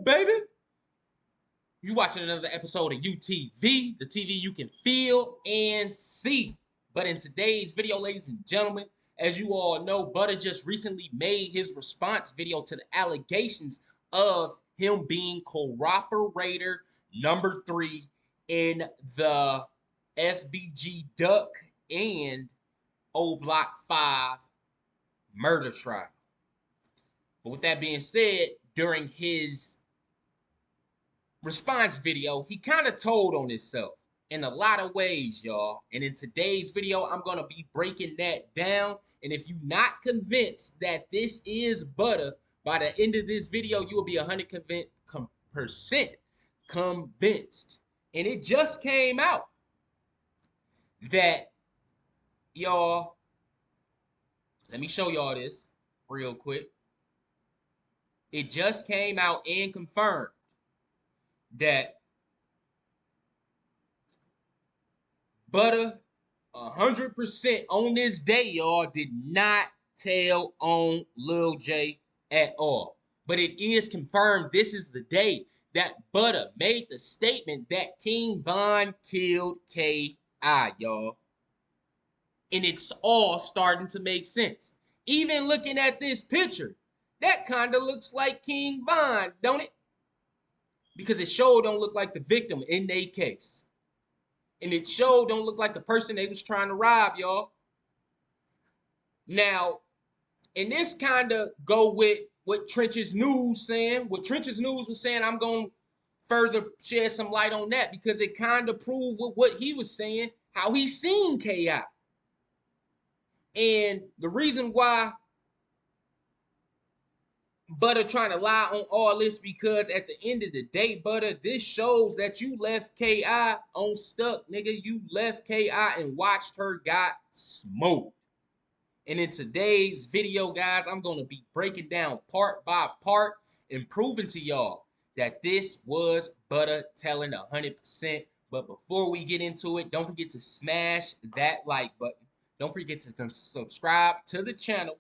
baby? You watching another episode of UTV, the TV you can feel and see. But in today's video, ladies and gentlemen, as you all know, Butta just recently made his response video to the allegations of him being cooperator number 3 in the FBG Duck and O Block 5 murder trial. But with that being said, during his response video, he kind of told on himself in a lot of ways, y'all. And in today's video, I'm going to be breaking that down. And if you're not convinced that this is Butta, by the end of this video, you will be 100% convinced. And it just came out that, y'all, let me show y'all this real quick. It just came out and confirmed that Butta 100% on this day, y'all, did not tell on Lil J at all. But it is confirmed this is the day that Butta made the statement that King Von killed K.I., y'all. And it's all starting to make sense. Even looking at this picture, that kind of looks like King Von, don't it? Because it sure don't look like the victim in their case. And it sure don't look like the person they was trying to rob, y'all. Now, and this kind of go with what Trench's News saying. What Trench's News was saying, I'm going to further shed some light on that because it kind of proved what he was saying, how he seen K.I. And the reason why Butta trying to lie on all this because at the end of the day, Butta, this shows that you left K.I. on stuck, nigga. You left K.I. and watched her got smoked. And in today's video, guys, I'm going to be breaking down part by part and proving to y'all that this was Butta telling 100%. But before we get into it, don't forget to smash that like button. Don't forget to subscribe to the channel.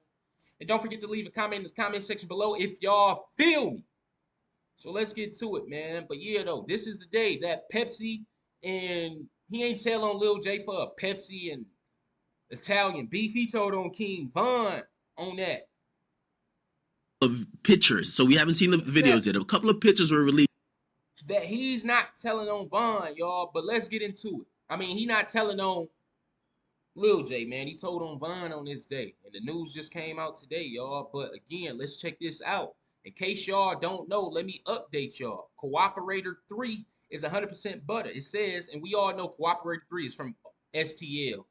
And don't forget to leave a comment in the comment section below if y'all feel me. So let's get to it, man. But yeah, though, this is the day that Pepsi and he ain't tell on Lil J for a Pepsi and Italian beef. He told on King Von on that. Of pictures, so we haven't seen the videos yet. A couple of pictures were released. That he's not telling on Von, y'all. But let's get into it. I mean, he not telling on Lil J, man. He told on Von on this day. And the news just came out today, y'all. But again, let's check this out. In case y'all don't know, let me update y'all. Cooperator 3 is 100% Butta. It says, and we all know Cooperator 3 is from STL.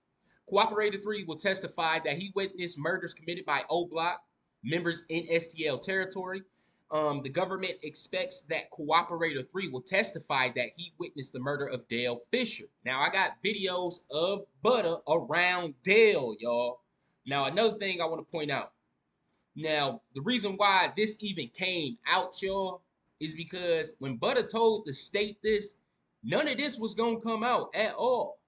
Cooperator 3 will testify that he witnessed murders committed by O Block members in STL territory. The government expects that Cooperator 3 will testify that he witnessed the murder of Dale Fisher. Now, I got videos of Butta around Dale, y'all. Now, another thing I want to point out. Now, the reason why this even came out, y'all, is because when Butta told the state this, none of this was going to come out at all.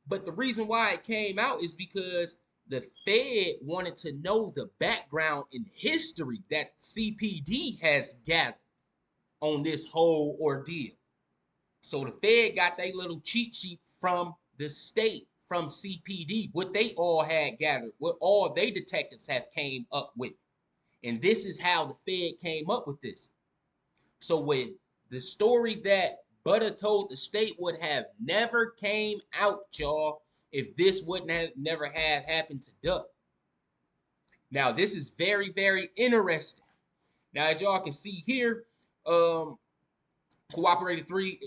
But the reason why it came out is because the Fed wanted to know the background and history that CPD has gathered on this whole ordeal. So the Fed got their little cheat sheet from the state, from CPD, what they all had gathered, what all they detectives have came up with. And this is how the Fed came up with this. So when the story that Butta told the state would have never came out, y'all, if this wouldn't have never have happened to Duck. Now, this is very, very interesting. Now, as y'all can see here, Cooperator 3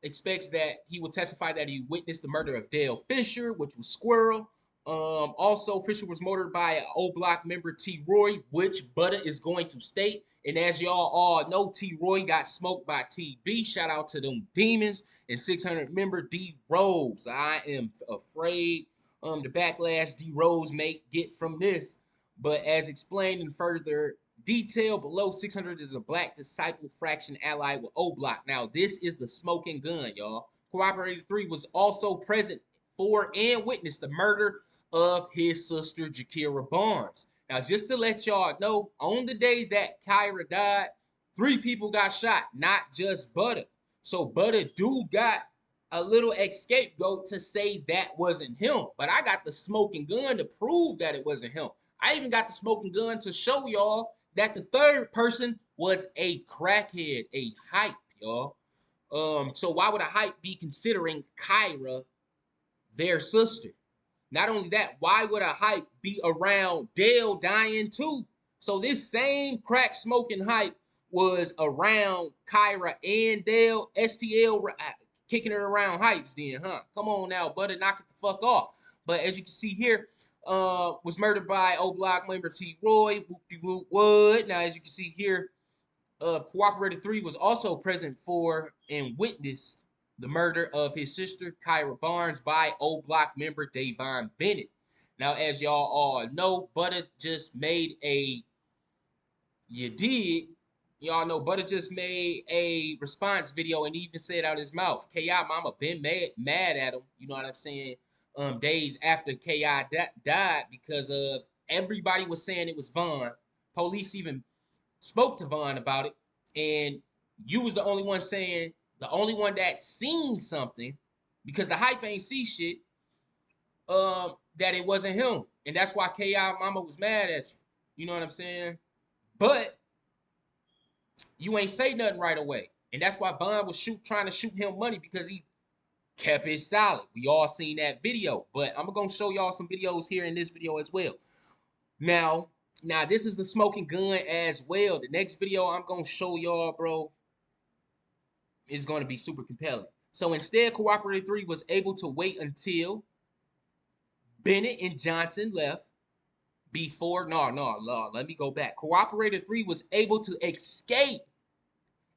expects that he will testify that he witnessed the murder of Dale Fisher, which was Squirrel. Also, Fisher was murdered by an O Block member, T. Roy, which Butta is going to state. And as y'all all know, T. Roy got smoked by TB. Shout out to them demons. And 600 member D. Rose. I am afraid the backlash D. Rose may get from this. But as explained in further detail below, 600 is a Black Disciple Fraction ally with O Block. Now, this is the smoking gun, y'all. Cooperator 3 was also present for and witnessed the murder of his sister, Jakira Barnes. Now, just to let y'all know, on the day that Kyra died, 3 people got shot, not just Butta. So Butta do got a little scapegoat to say that wasn't him. But I got the smoking gun to prove that it wasn't him. I even got the smoking gun to show y'all that the third person was a crackhead, a hype, y'all. So why would a hype be considering Kyra their sister? Not only that, why would a hype be around Dale dying too? So this same crack smoking hype was around Kyra and Dale. STL kicking it around hypes then, huh? Come on now, buddy, knock it the fuck off. But as you can see here, was murdered by O Block member T. Roy, whoop-de-whoop wood. Now, as you can see here, Cooperator 3 was also present for and witnessed the murder of his sister, Kyra Barnes, by O Block member Davon Bennett. Now, as y'all all know, Butta just made a, y'all know Butta just made a response video and even said out his mouth, K.I. mama been mad at him, you know what I'm saying, days after K.I. died because of everybody was saying it was Von. Police even spoke to Von about it, and you was the only one saying, the only one that seen something, because the hype ain't see shit, that it wasn't him. And that's why K.I. mama was mad at you. You know what I'm saying? But you ain't say nothing right away. And that's why Von was trying to shoot him money, because he kept it solid. We all seen that video. But I'm going to show y'all some videos here in this video as well. Now, this is the smoking gun as well. The next video I'm going to show y'all, bro, is going to be super compelling. So instead, Cooperator 3 was able to wait until Bennett and Johnson left before, let me go back. Cooperator 3 was able to escape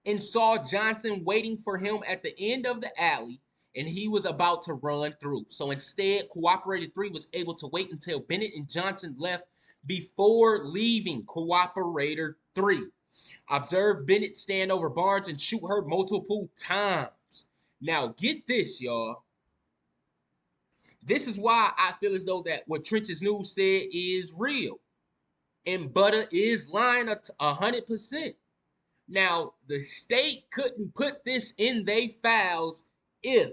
and saw Johnson waiting for him at the end of the alley, and he was about to run through. So instead, Cooperator 3 was able to wait until Bennett and Johnson left before leaving Cooperator 3. Observe Bennett stand over Barnes and shoot her multiple times. Now, get this, y'all. This is why I feel as though that what Trench's News said is real. And Butta is lying 100%. Now, the state couldn't put this in their files if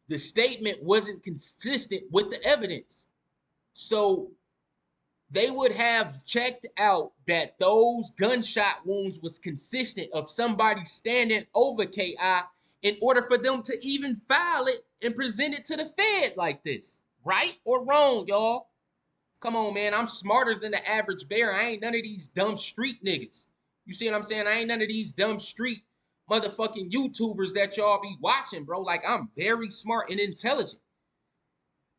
the statement wasn't consistent with the evidence. So they would have checked out that those gunshot wounds was consistent of somebody standing over K.I. in order for them to even file it and present it to the Fed like this. Right or wrong, y'all? Come on, man. I'm smarter than the average bear. I ain't none of these dumb street niggas. You see what I'm saying? I ain't none of these dumb street motherfucking YouTubers that y'all be watching, bro. Like, I'm very smart and intelligent.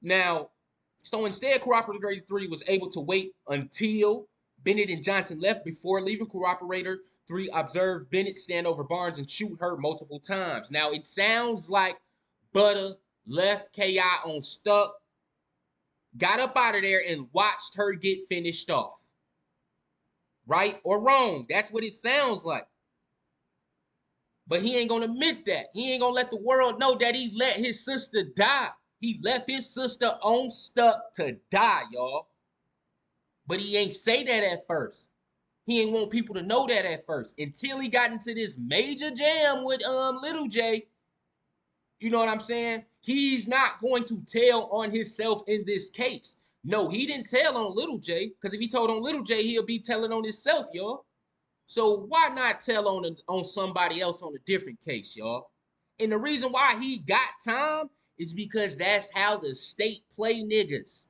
Now, so instead, Cooperator 3 was able to wait until Bennett and Johnson left before leaving. Cooperator 3 observed Bennett stand over Barnes and shoot her multiple times. Now, it sounds like Butta left K.I. on stuck, got up out of there, and watched her get finished off. Right or wrong? That's what it sounds like. But he ain't going to admit that. He ain't going to let the world know that he let his sister die. He left his sister on stuck to die, y'all. But he ain't say that at first. He ain't want people to know that at first until he got into this major jam with Little J. You know what I'm saying? He's not going to tell on himself in this case. No, he didn't tell on Little J, because if he told on Little J, he'll be telling on himself, y'all. So why not tell on somebody else on a different case, y'all? And the reason why he got time is because that's how the state play niggas.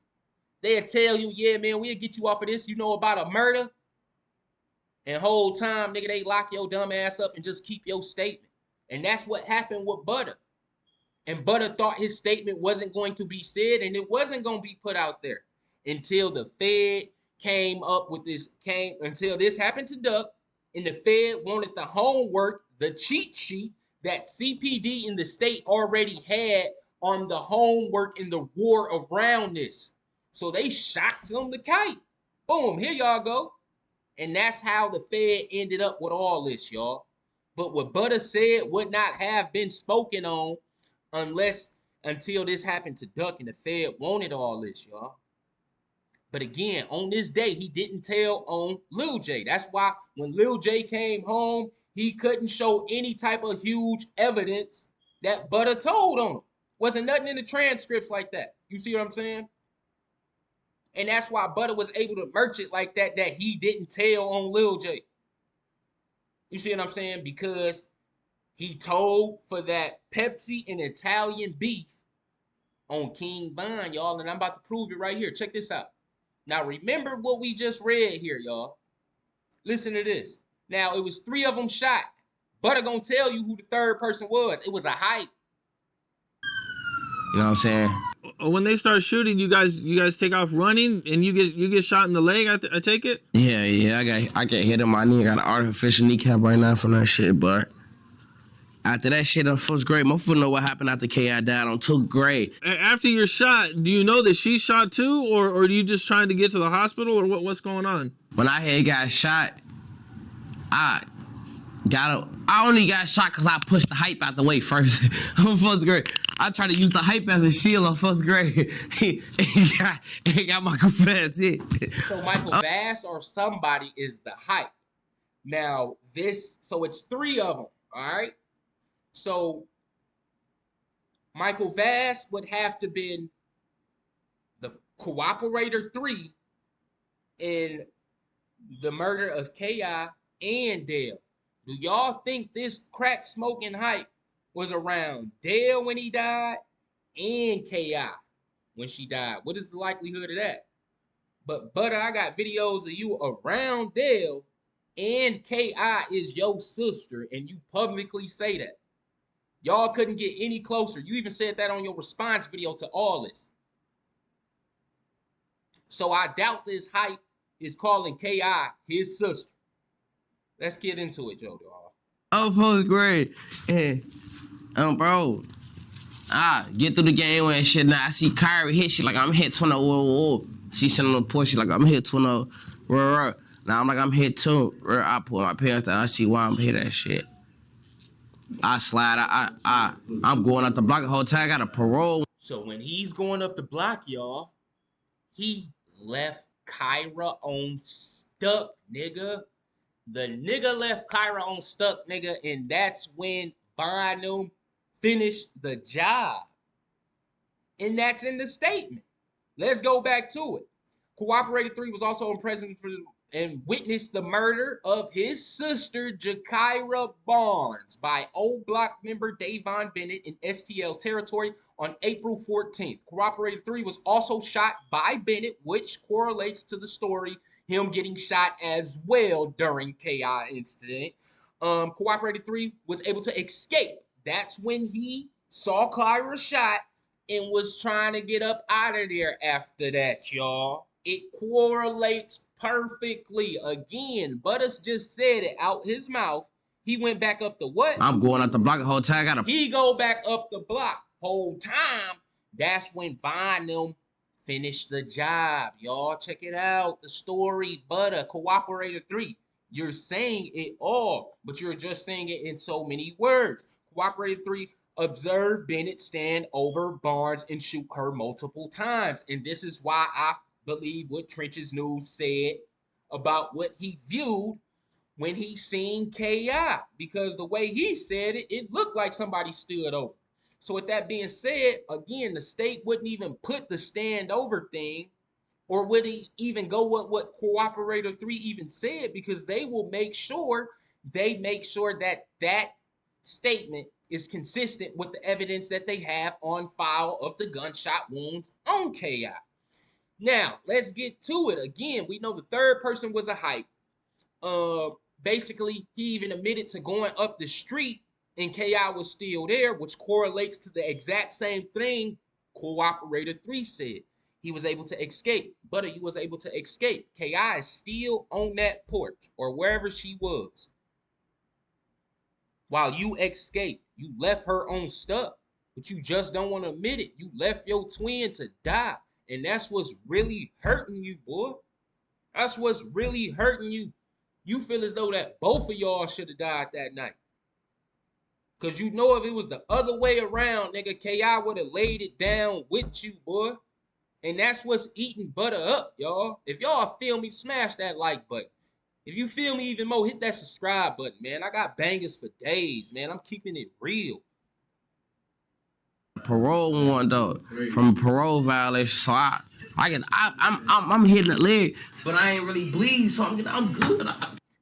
They'll tell you, yeah, man, we'll get you off of this. You know about a murder? And whole time, nigga, they lock your dumb ass up and just keep your statement. And that's what happened with Butta. And Butta thought his statement wasn't going to be said and it wasn't going to be put out there until the Fed came up with this, until this happened to Duck, and the Fed wanted the homework, the cheat sheet that CPD in the state already had on the homework in the war around this. So they shot them the kite. Boom, here y'all go. And that's how the Fed ended up with all this, y'all. But what Butta said would not have been spoken on until this happened to Duck and the Fed wanted all this, y'all. But again, on this day, he didn't tell on Lil J. That's why when Lil J came home, he couldn't show any type of huge evidence that Butta told on him. Wasn't nothing in the transcripts like that. You see what I'm saying? And that's why Butta was able to merch it like that he didn't tell on Lil J. You see what I'm saying? Because he told for that Pepsi and Italian beef on King Von, y'all. And I'm about to prove it right here. Check this out. Now, remember what we just read here, y'all. Listen to this. Now, it was 3 of them shot. Butta gonna tell you who the third person was. It was a hype. You know what I'm saying? When they start shooting, you guys take off running and you get shot in the leg. I take it. Yeah. I get hit in my knee. I got an artificial kneecap right now from that shit. But after that shit on first grade, my foot know what happened after K.I. died on 2nd grade. After you're shot, do you know that she's shot too, or are you just trying to get to the hospital, or what's going on? When I had got shot, I only got shot because I pushed the hype out the way first. On 1st grade, I tried to use the hype as a shield on 1st grade. He got my confess hit. So Michael Vass or somebody is the hype. Now so it's 3 of them. All right. So Michael Vass would have to been the cooperator 3 in the murder of K.I. and Dale. Do y'all think this crack smoking hype was around Dale when he died and K.I. when she died? What is the likelihood of that? But Butta, I got videos of you around Dale and K.I. is your sister, and you publicly say that. Y'all couldn't get any closer. You even said that on your response video to all this. So I doubt this hype is calling K.I. his sister. Let's get into it, Joe. On 1st grade, and bro, get through the game and shit. Now I see Kyrie hit shit like I'm hit 20. Whoa. She sitting on the porch, she like I'm hit 20. Now I'm like I'm hit too. I pull my pants down. I see why I'm hit that shit. I slide. I'm going up the block the whole time. I got a parole. So when he's going up the block, y'all, he left Kyra on stuck, nigga. The nigga left Kyra on stuck, nigga, and that's when Von finished the job. And that's in the statement. Let's go back to it. Cooperator 3 was also present and witnessed the murder of his sister, Jakira Barnes, by old block member Davon Bennett in STL territory on April 14th. Cooperator 3 was also shot by Bennett, which correlates to the story, him getting shot as well during KI incident. Cooperator 3 was able to escape. That's when he saw Kyra shot and was trying to get up out of there after that, y'all. It correlates perfectly. Again, Butters just said it out his mouth. He went back up the what? I'm going up the block the whole time. He go back up the block whole time. That's when Von finished the job. Y'all check it out. The story, Butta, Cooperator 3. You're saying it all, but you're just saying it in so many words. Cooperator 3 observed Bennett stand over Barnes and shoot her multiple times. And this is why I believe what Trench's News said about what he viewed when he seen K.I. Because the way he said it, it looked like somebody stood over. So with that being said, again, the state wouldn't even put the stand over thing, or would he even go with what Cooperator 3 even said, because they will make sure that that statement is consistent with the evidence that they have on file of the gunshot wounds on K.I. Now, let's get to it. Again, we know the third person was a hype. Basically, he even admitted to going up the street and K.I. was still there, which correlates to the exact same thing Cooperator 3 said. He was able to escape. Butta, you was able to escape. K.I. is still on that porch or wherever she was. While you escaped, you left her on stuck, but you just don't want to admit it. You left your twin to die. And that's what's really hurting you, boy. That's what's really hurting you. You feel as though that both of y'all should have died that night. Because you know if it was the other way around, nigga, K.I. would have laid it down with you, boy. And that's what's eating Butta up, y'all. If y'all feel me, smash that like button. If you feel me even more, hit that subscribe button, man. I got bangers for days, man. I'm keeping it real. Parole one though, from parole violation. So I'm hitting the leg, but I ain't really bleed, so I'm good.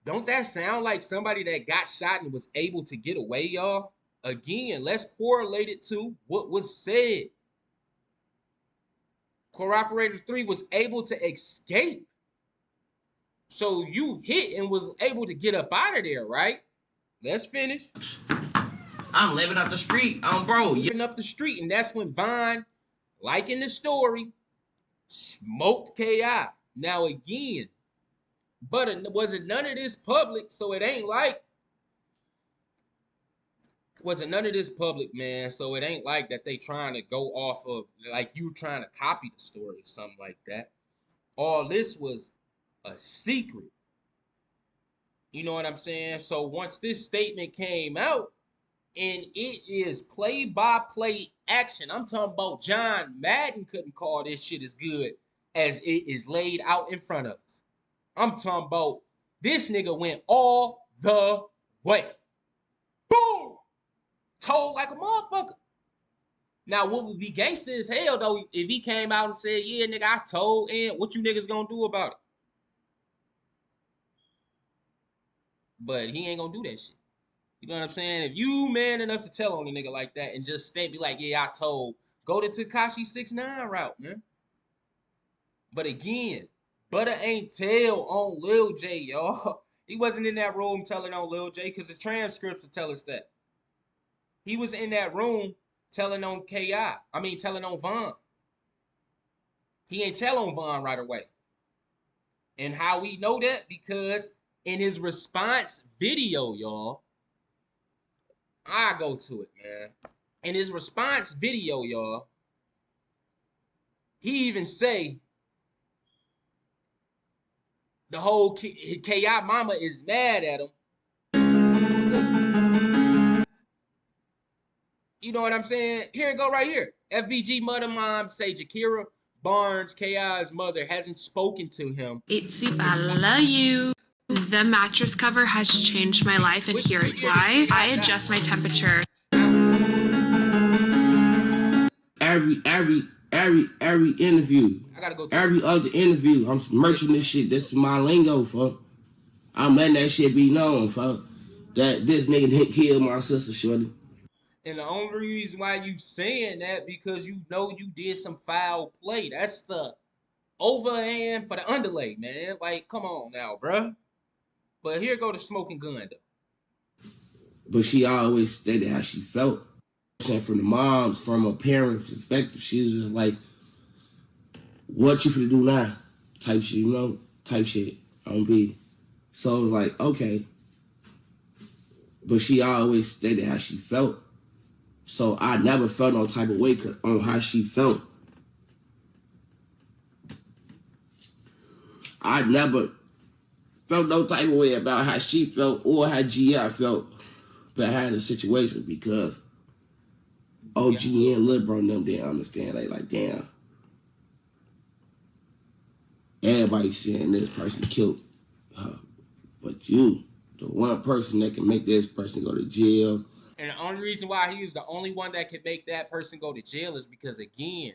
Don't that sound like somebody that got shot and was able to get away, y'all? Again, let's correlate it to what was said. Cooperator 3 was able to escape. So you hit and was able to get up out of there, right? Let's finish. I'm living up the street, bro. Living up the street, and that's when Vaughn, like in the story, smoked KI. Now again, but it wasn't none of this public, so it ain't like none of this public, man. So it ain't like that they trying to go off of like you trying to copy the story or something like that. All this was a secret. You know what I'm saying? So once this statement came out, and it is play-by-play action. I'm talking about John Madden couldn't call this shit as good as it is laid out in front of us. I'm talking about this nigga went all the way. Boom! Told like a motherfucker. Now, what would be gangster as hell, though, if he came out and said, yeah, nigga, I told, and what you niggas gonna do about it? But he ain't gonna do that shit. You know what I'm saying? If you man enough to tell on a nigga like that and just stay, be like, yeah, I told, go to Tekashi 6ix9ine route, man. But again, Butta ain't tell on Lil J, y'all. He wasn't in that room telling on Lil J because the transcripts will tell us that. He was in that room telling on KI. Telling on Vaughn. He ain't tell on Vaughn right away. And how we know that? Because in his response video, y'all, I go to it, man. In his response video, y'all, he even say the whole KI mama is mad at him. You know what I'm saying? Here it go right here. FBG mother mom say Jakira Barnes, KI's mother, hasn't spoken to him. It's I love you. The mattress cover has changed my life, and here is why. I adjust my temperature. Every interview, I gotta go. Every other interview, I'm merching this shit. This is my lingo, fuck. I'm letting that shit be known, fuck. That this nigga didn't kill my sister, shorty. And the only reason why you saying that because you know you did some foul play. That's the overhand for the underlay, man. Like, come on now, bruh. But here go the smoking gun, though. But she always stated how she felt. From the moms, from a parent perspective, she was just like, what you finna do now? Type shit, you know? Type shit on B. So it was like, okay. But she always stated how she felt. So I never felt no type of way on how she felt. I never felt no type of way about how she felt or how GI felt behind the situation because OG and Lil Bro and them didn't understand. They like, damn. Everybody saying this person killed her. But you, the one person that can make this person go to jail. And the only reason why he was the only one that could make that person go to jail is because, again,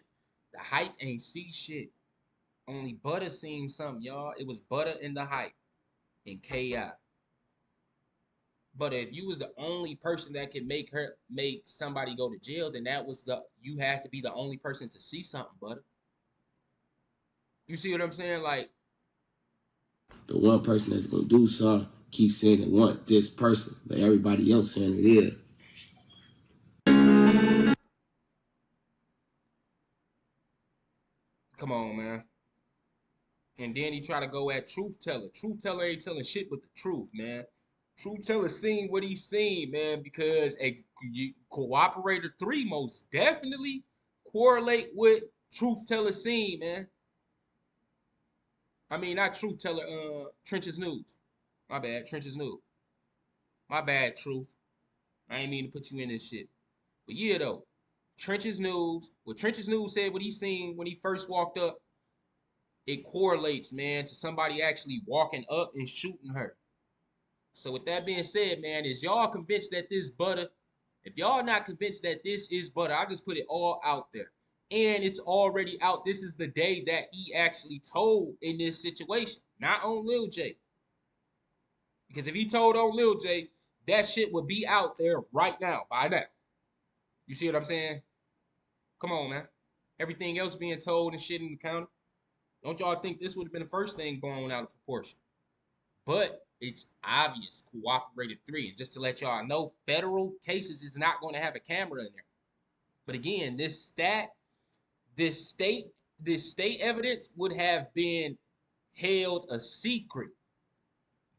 the hype ain't see shit. Only Butta seen something, y'all. It was Butta in the hype and KI. But if you was the only person that could make somebody go to jail, then you have to be the only person to see something, Butta. You see what I'm saying? Like, the one person that's gonna do something keep saying they want this person, but everybody else saying it is. Come on, man. And then he try to go at Truth Teller. Truth Teller ain't telling shit but the truth, man. Truth Teller seen what he seen, man, because a Cooperator 3 most definitely correlate with Truth Teller seen, man. Not Truth Teller, Trench's News. My bad, Trench's News. My bad, Truth. I ain't mean to put you in this shit. But yeah, though. Trench's News. What Trench's News said, what he seen when he first walked up it correlates, man, to somebody actually walking up and shooting her. So with that being said, man, is y'all convinced that this BUTTA? If y'all not convinced that this is BUTTA, I just put it all out there. And it's already out. This is the day that he actually told in this situation, not on Lil J. Because if he told on Lil J, that shit would be out there right now, by now. You see what I'm saying? Come on, man. Everything else being told and shit in the county. Don't y'all think this would have been the first thing blown out of proportion? But it's obvious, cooperated 3. And just to let y'all know, federal cases is not going to have a camera in there. But again, this state evidence would have been held a secret.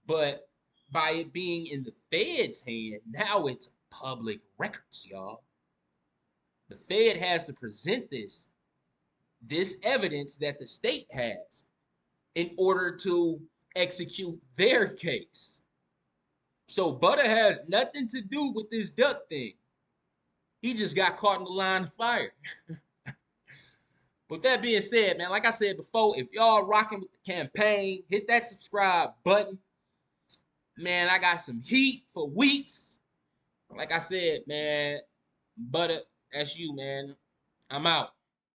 But by it being in the Fed's hand, now it's public records, y'all. The Fed has to present this evidence that the state has in order to execute their case. So BUTTA has nothing to do with this duck thing. He just got caught in the line of fire. With that being said, man, like I said before, if y'all rocking with the campaign, hit that subscribe button. Man, I got some heat for weeks. Like I said, man, BUTTA, that's you, man. I'm out.